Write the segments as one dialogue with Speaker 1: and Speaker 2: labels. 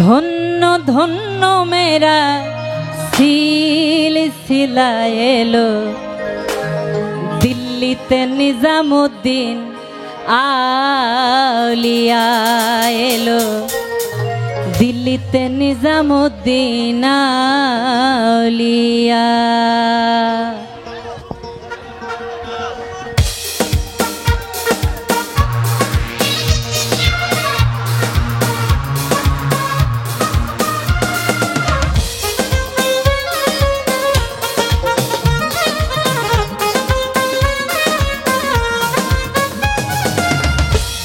Speaker 1: ধন্য ধন্য মেরা সিলসিলা এলো দিল্লিতে নিজামুদ্দিন আউলিয়া এলো দিল্লিতে নিজামুদ্দিন আউলিয়া।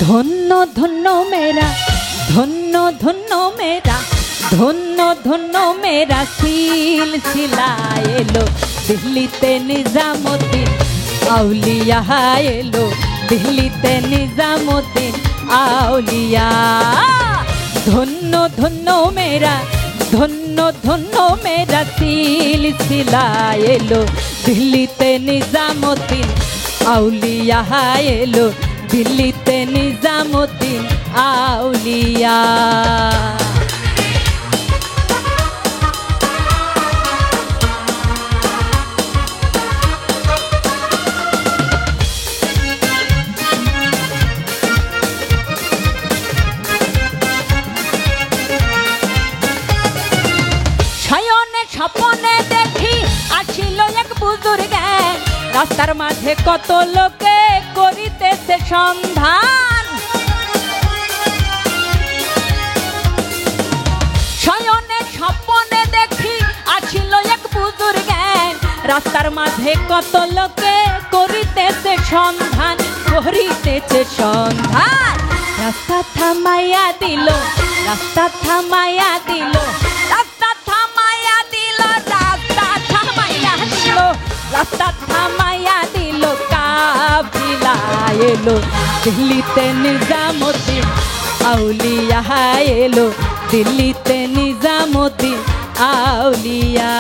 Speaker 1: ধন্য ধন্য মেরা ধন্য ধন্য মেরা ধন্য ধন্য মেরা সিলসিলা এলো দিল্লিতে নিজামুদ্দিন আউলিয়া এলো দিল্লিতে নিজামুদ্দিন আউলিয়া। ধন্য ধন্য মেরা ধন্য ধন্য মেরা সিলসিলা এলো দিল্লিতে নিজামুদ্দিন আউলিয়া এলো দিল্লিতে নিজামুদ্দিন আউলিয়া। শয়নে স্বপ্নে দেখি আসিল এক বুজুর্গ রাস্তার মাঝে কত লোকে করিতেছে সন্ধান। শয়নে স্বপ্নে দেখি আসিল এক বুজুর্গ রাস্তার মাঝে কত লোকে করিতেছে সন্ধান করিতেছে সন্ধান। রাস্তা থামাইয়া দিল রাস্তা থামাইয়া দিল রাস্তা থামাইয়া দিল রাস্তা থামাইয়া দিল রাস্তা থামাইয়া দিল কাফিলা এলো দিল্লিতে নিজামুদ্দিন আউলিয়া এলো দিল্লিতে নিজামুদ্দিন আউলিয়া।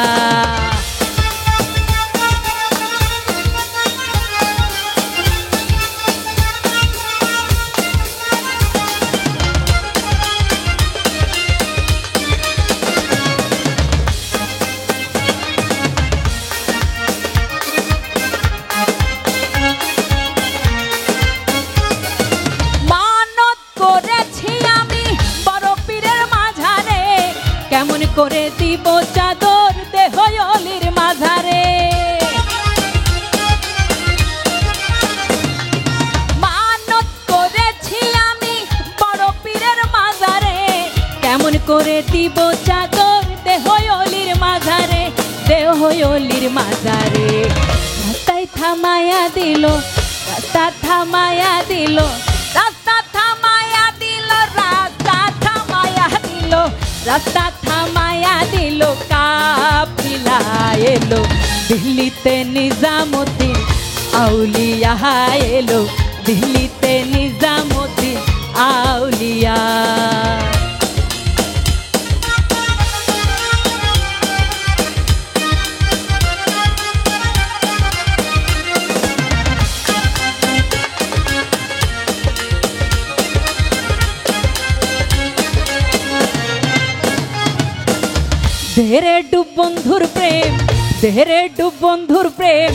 Speaker 1: কেমন করে দিব চাদর দেহ অলির মাঝারে মানত করেছি আমি বড় পীরের মাঝারে কেমন করে দিব চাদর দেহ অলির মাঝারে দেহ অলির মাঝারে। রাস্তায় থামাইয়া দিল রাস্তা থামাইয়া দিল রাস্তা থামাইয়া দিল রাস্তা থামাইয়া দিল রাস্তা থামাইয়া দিল কাফিলা এলো দিল্লিতে নিজামুদ্দিন আউলিয়া এলো দিল্লিতে নিজামুদ্দিন আউলিয়া। দেহরে ডুব বন্ধুর প্রেম দেহরে ডুব বন্ধুর প্রেম